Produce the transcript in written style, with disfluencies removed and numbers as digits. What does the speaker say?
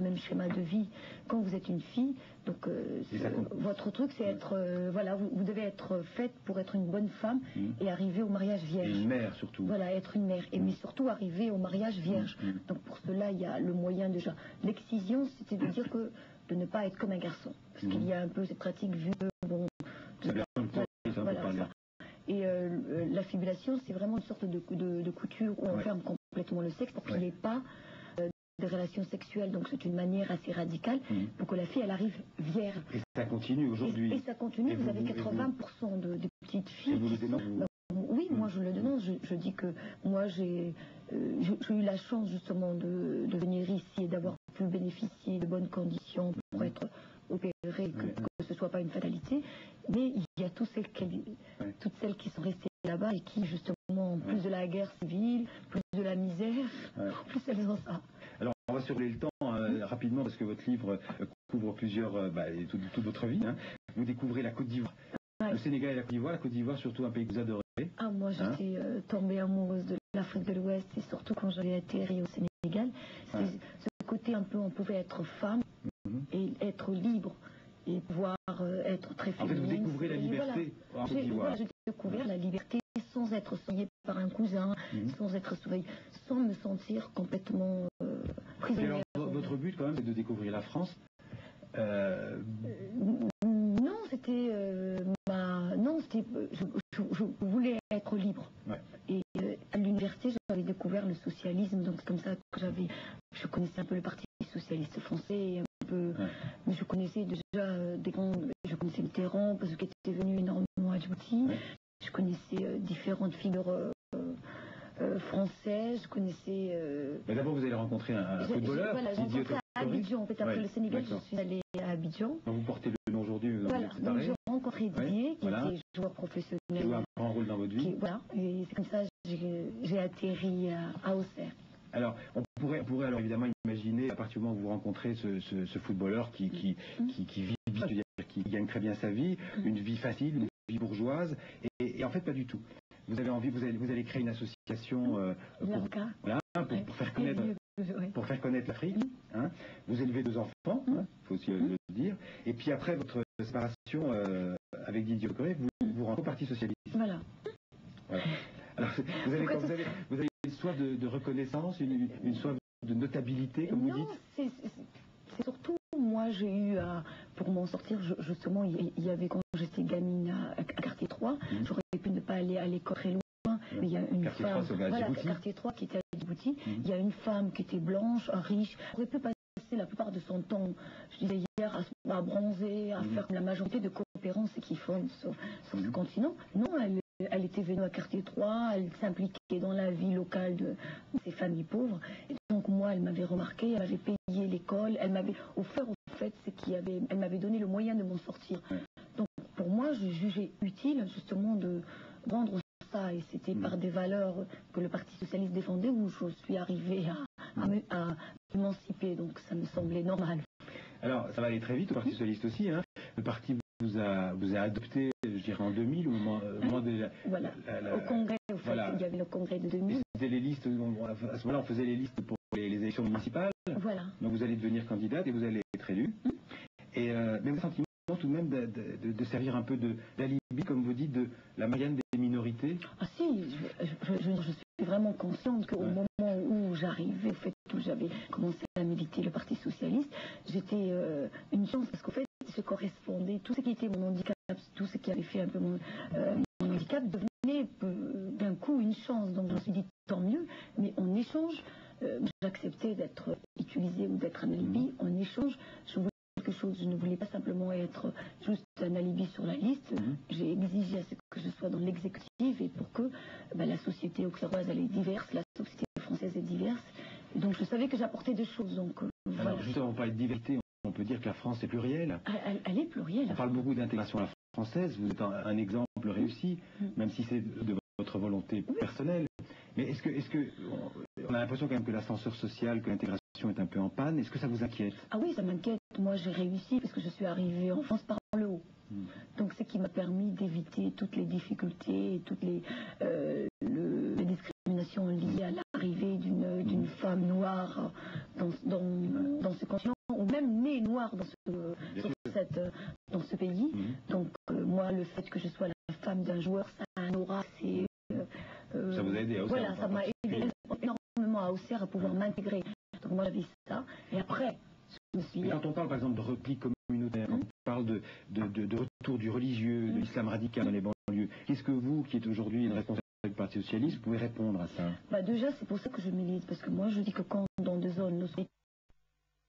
même schéma de vie. Quand vous êtes une fille, donc votre truc c'est être, voilà, vous devez être faite pour être une bonne femme et arriver au mariage vierge. Et une mère surtout. Voilà, être une mère, mais surtout arriver au mariage vierge. Donc pour cela, il y a le moyen déjà. L'excision, c'était de dire que de ne pas être comme un garçon, parce qu'il y a un peu cette pratique vue bon. Voilà. Et la fibulation, c'est vraiment une sorte de couture où on ferme complètement le sexe pour qu'il n'y ait pas de relations sexuelles. Donc c'est une manière assez radicale pour que la fille, elle arrive vierge. Et ça continue aujourd'hui. Et ça continue. Vous avez 80% des petites filles. Et vous le dénoncez, oui, moi je le dénonce. Je dis que moi j'ai eu la chance justement de venir ici et d'avoir pu bénéficier de bonnes conditions pour être opérée, que ce soit pas une fatalité. Mais il y a toutes celles qui sont restées là-bas et qui justement, plus de la guerre civile, plus de la misère, plus elles ont ça. Alors on va survoler le temps rapidement parce que votre livre couvre plusieurs, toute votre vie. Vous découvrez la Côte d'Ivoire. Le Sénégal et la Côte d'Ivoire surtout un pays que vous adorez. Ah, moi j'étais tombée amoureuse de l'Afrique de l'Ouest et surtout quand j'avais atterri au Sénégal. C'est ce côté un peu, on pouvait être femme et être libre et pouvoir être très féminine. En fait, vous découvrez la liberté en Côte d'Ivoire. J'ai découvert la liberté sans être soignée par un cousin, sans être surveillée, sans me sentir complètement prisonnière. Alors, votre but quand même, c'est de découvrir la France. Non, c'était je voulais être libre. Et à l'université, j'avais découvert le socialisme, donc c'est comme ça que je connaissais un peu le Parti socialiste français, un peu, mais je connaissais déjà je connaissais Mitterrand parce qu'il était venu énormément à Djibouti. Je connaissais différentes figures françaises, je connaissais... Mais d'abord, vous allez rencontrer un footballeur. Voilà, j'ai rencontré à Abidjan. En fait, après le Sénégal, je suis allée à Abidjan. Donc vous portez le nom aujourd'hui. Voilà, donc j'ai rencontré Didier, qui était joueur professionnel. Qui joue un grand rôle dans votre vie. Voilà, et c'est comme ça que j'ai atterri à Auxerre. Alors, on pourrait alors évidemment imaginer, à partir du moment où vous rencontrez ce footballeur qui vit bien, c'est-à-dire qui gagne très bien sa vie, une vie facile, une vie bourgeoise, et en fait pas du tout. Vous avez envie, vous allez créer une association pour faire connaître l'Afrique. Vous élevez 2 enfants, faut aussi le dire. Et puis après votre séparation avec Didier Okoye, vous rentrez au Parti socialiste. Voilà. Alors, vous avez une soif de reconnaissance, une soif de notabilité, comme vous dites. C'est surtout, moi j'ai eu, pour m'en sortir, justement, il y avait quand j'étais gamine à Quartier 3, j'aurais pu ne pas aller à l'école très loin, mais il y a une femme, Quartier 3 qui était à Djibouti, il y a une femme qui était blanche, riche, j'aurais pu passer la plupart de son temps, je disais hier, à bronzer, à faire la majorité de conférences qu'ils font sur ce continent. Non, elle était venue à Quartier 3, elle s'impliquait dans la vie locale de ces familles pauvres. Et donc moi, elle m'avait remarqué, elle m'avait payé l'école, elle m'avait offert au fait elle m'avait donné le moyen de m'en sortir. Donc pour moi, je jugeais utile justement de rendre ça, et c'était par des valeurs que le Parti socialiste défendait où je suis arrivée à m'émanciper, donc ça me semblait normal. Alors ça va aller très vite au Parti socialiste aussi, le parti vous a adopté, je dirais en 2000 ou au moment de au congrès, il y avait le congrès de 2000. C'était les listes, à ce moment-là on faisait les listes pour les élections municipales. Voilà. Donc vous allez devenir candidate et vous allez être élu. Et mais vous avez le sentiment tout de même de servir un peu d'alibi, comme vous dites, de la moyenne des minorités. Ah si, je suis vraiment consciente qu'au moment où j'arrivais, au fait où j'avais commencé à militer le Parti socialiste, j'étais une chance parce qu'au fait je correspondais, tout ce qui était mon handicap, tout ce qui avait fait un peu mon handicap devenait d'un coup une chance. Donc je me suis dit tant mieux, mais en échange, j'acceptais d'être utilisée ou d'être un alibi. En échange, je voulais quelque chose, je ne voulais pas simplement être juste un alibi sur la liste. J'ai exigé à ce que je sois dans l'exécutif et pour que la société auxerroise elle est diverse, la société française est diverse. Et donc je savais que j'apportais des choses. Donc, alors justement, on parle de diversité, on peut dire que la France est plurielle. Elle est plurielle. On parle beaucoup d'intégration à la française, vous êtes un exemple réussi, même si c'est de votre volonté personnelle. Mais est-ce que on a l'impression quand même que l'ascenseur social, que l'intégration est un peu en panne. Est-ce que ça vous inquiète? Ah oui, ça m'inquiète. Moi, j'ai réussi parce que je suis arrivée en France par le haut. Donc, ce qui m'a permis d'éviter toutes les difficultés et toutes les discriminations liées à l'arrivée d'une femme noire dans ce continent, ou même né noir dans ce pays. Donc moi, le fait que je sois la femme d'un joueur, ça a un aura, c'est... ça vous a aidé à Auxerre? Voilà, ça m'a aidé énormément à Auxerre à pouvoir m'intégrer. Donc moi j'avais ça. Et après, je me suis... Mais quand on parle par exemple de repli communautaire, quand on parle de retour du religieux, de l'islam radical dans les banlieues, qu'est-ce que vous, qui êtes aujourd'hui une responsable du Parti Socialiste, vous pouvez répondre à ça? Déjà, c'est pour ça que je milite, parce que moi je dis que quand dans des zones,